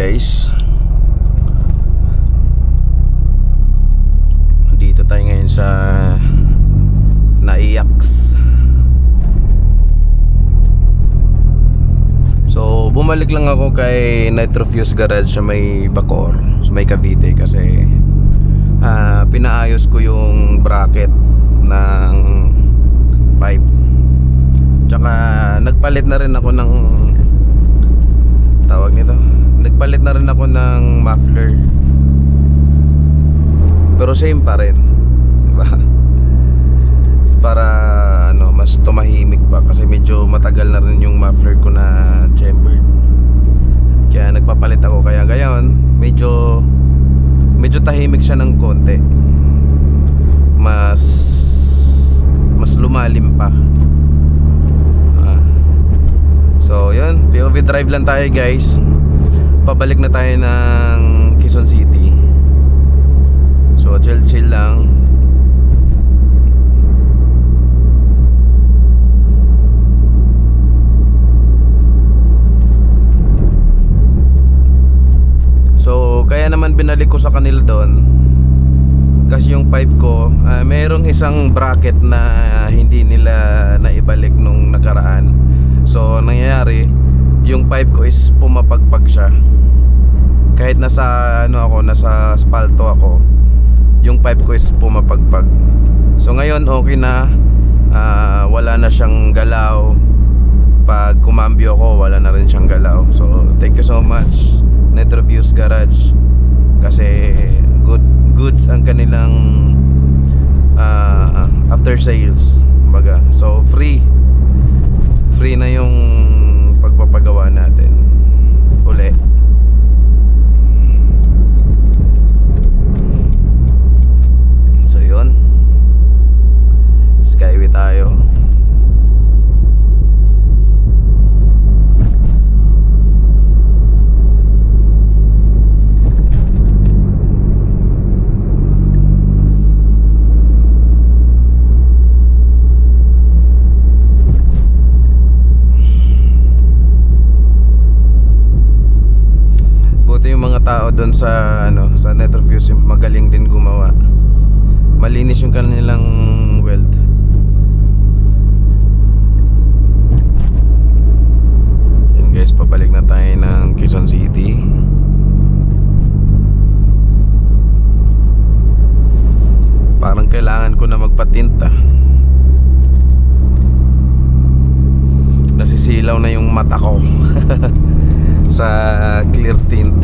guys, dito tayo ngayon sa Naiyacs. So bumalik lang ako kay Nitrofuse Garage sa may Bacoor, sa may Cavite, kasi pinaayos ko yung bracket ng pipe. Tsaka nagpalit na rin ako ng tawag nito. Nagpalit na rin ako ng muffler. Pero same pa rin, diba? Para mas tumahimik pa, kasi medyo matagal na rin yung muffler ko na chambered. Kaya nagpapalit ako, kaya gayon medyo tahimik siya ng konti. Mas lumalim pa. So yun, POV drive lang tayo guys. Pabalik na tayo ng Quezon City. So chill lang. So kaya naman binalik ko sa kanila doon, kasi yung pipe ko, mayroong isang bracket na hindi nila naibalik nung nakaraan. So nangyayari, yung pipe ko is pumapagpag siya. Kahit nasa nasa asfalto ako, yung pipe ko is pumapagpag. So ngayon okay na, wala na siyang galaw. Pag kumambyo ko, wala na rin siyang galaw. So thank you so much Nitrofuse Garage, kasi goods ang kanilang after sales baga. So free na yung pagpapagawa natin uli. So yun, Skyway tayo. Yung mga tao doon sa sa Nitrofuse, magaling din gumawa. Malinis yung kanilang weld. Yan guys, pabalik na tayo ng Quezon City. Parang kailangan ko na magpatinta. Nasisilaw na yung mata ko sa clear tint.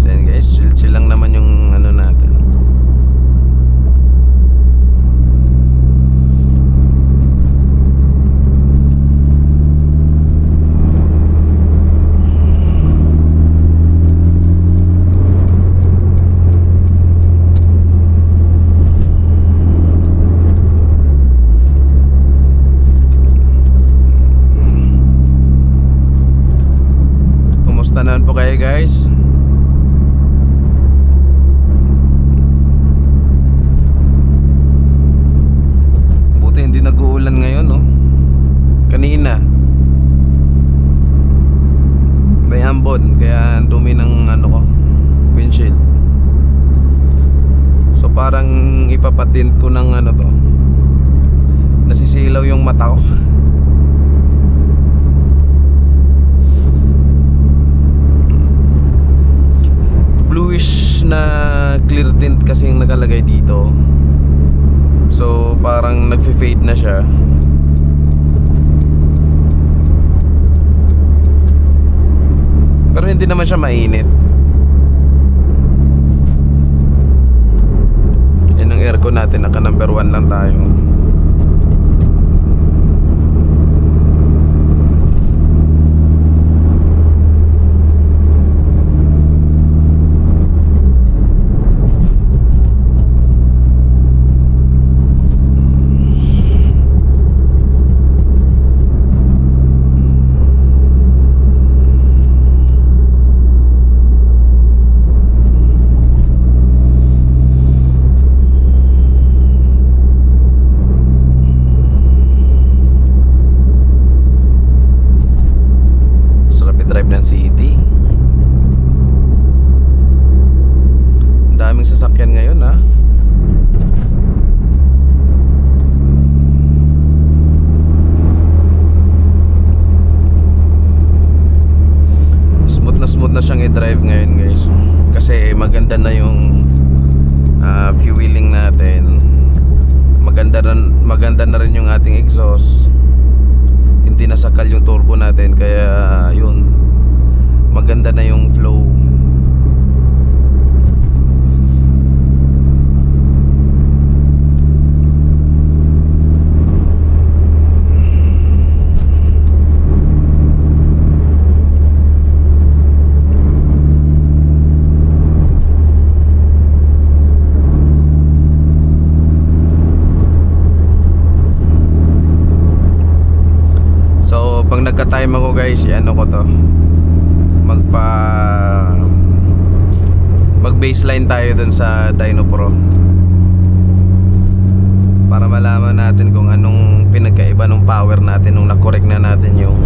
So yan guys, chill lang naman yung natin. Tanan po kayo guys. Buti hindi nag-uulan ngayon, no? Kanina may ambon, kaya dumi ng windshield. So parang ipapatint ko ng to. Nasisilaw yung mata ko. Bluish na clear tint kasi yung nakalagay dito. So parang nagfe-fade na siya. Pero hindi naman siya mainit. Yan ang aircon natin, naka number 1 lang tayo. na yung fueling natin. Maganda na rin yung ating exhaust. Hindi nasakal yung turbo natin, kaya yun, maganda na yung flow. Pag nagka-time ako guys, ano ko to, mag baseline tayo dun sa Dyno Pro para malaman natin kung anong pinagkaiba ng power natin nung na-correct na natin yung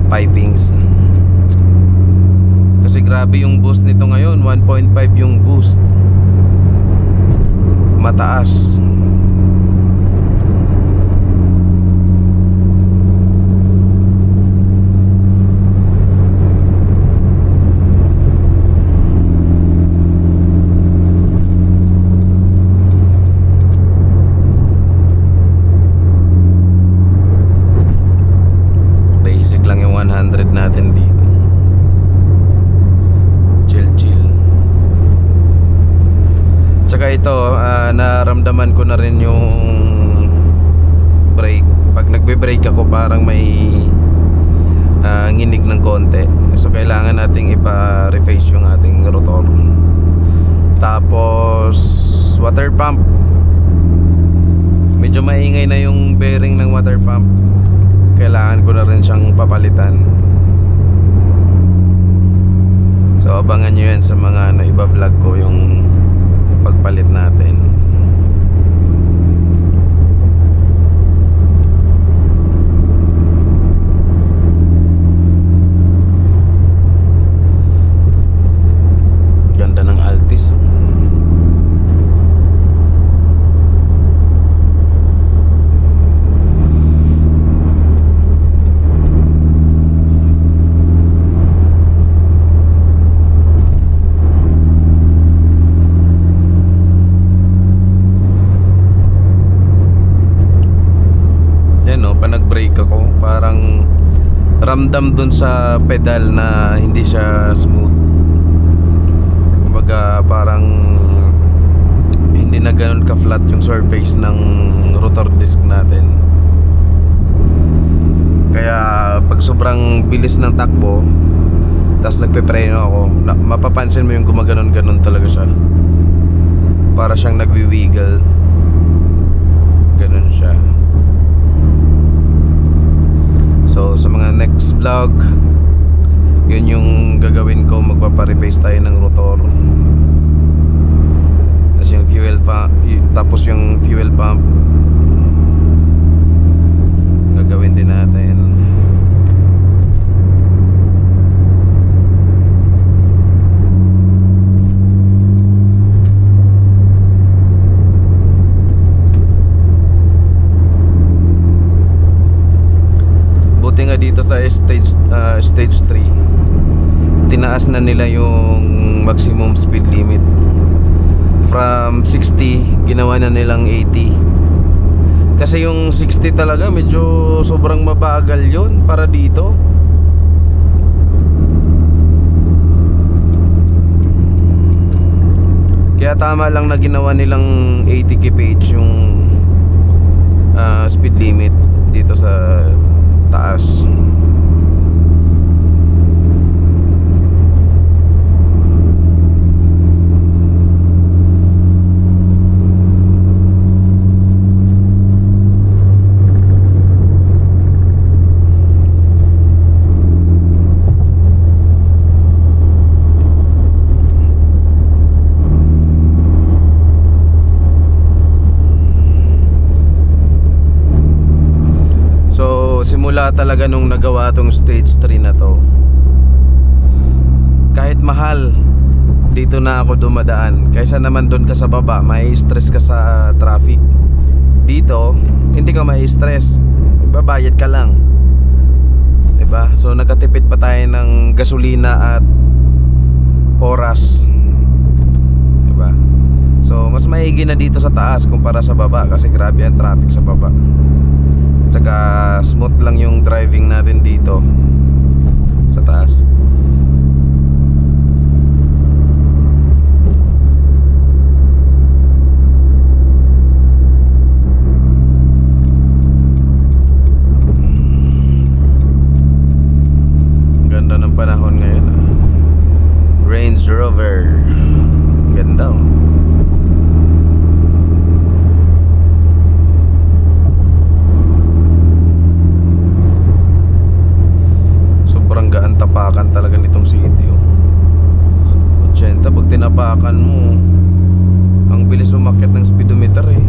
pipings. Kasi grabe yung boost nito ngayon, 1.5 yung boost, mataas. Natin dito, chill. Tsaka ito, naramdaman ko na rin yung brake. Pag nagbe-brake ako, parang may nginig ng konti. So kailangan nating ipa-reface yung ating rotor. Tapos water pump, medyo maingay na yung bearing ng water pump. Kailangan ko na rin siyang papalitan. So abangan nyo yan sa mga iba-vlog ko, yung pagpalit natin. Ganda ng Altis. Nag-brake ako, parang ramdam dun sa pedal na hindi siya smooth. Kumbaga parang hindi na ganun ka-flat yung surface ng rotor disc natin. Kaya pag sobrang bilis ng takbo, tapos nagpe-preno ako, mapapansin mo yung gumaganon-ganon talaga siya. Para siyang nagwi-wiggle. Ganon siya. So sa mga next vlog, yun yung gagawin ko, magpapa-replace tayo ng rotor. Tapos yung fuel pump gagawin din natin. Buti nga dito sa stage 3, tinaas na nila yung maximum speed limit. From 60, ginawa na nilang 80. Kasi yung 60 talaga medyo sobrang mabagal yun para dito. Kaya tama lang na ginawa nilang 80 kph yung speed limit dito sa taas. Simula talaga nung nagawa tong stage 3 na to, kahit mahal, dito na ako dumadaan. Kaysa naman doon ka sa baba, may stress ka sa traffic. Dito, hindi ka may stress, babayad ka lang, diba? So nakatipid pa tayo ng gasolina at oras. maigi na dito sa taas kumpara sa baba, kasi grabe ang traffic sa baba. Tsaka smooth lang yung driving natin dito sa taas. Ganda ng panahon ngayon, ah. Range Rover. Ganda, oh. Sobrang gaan tapakan talaga nitong city, oh. 80 pag tinapakan mo, ang bilis umakyat ng speedometer, eh.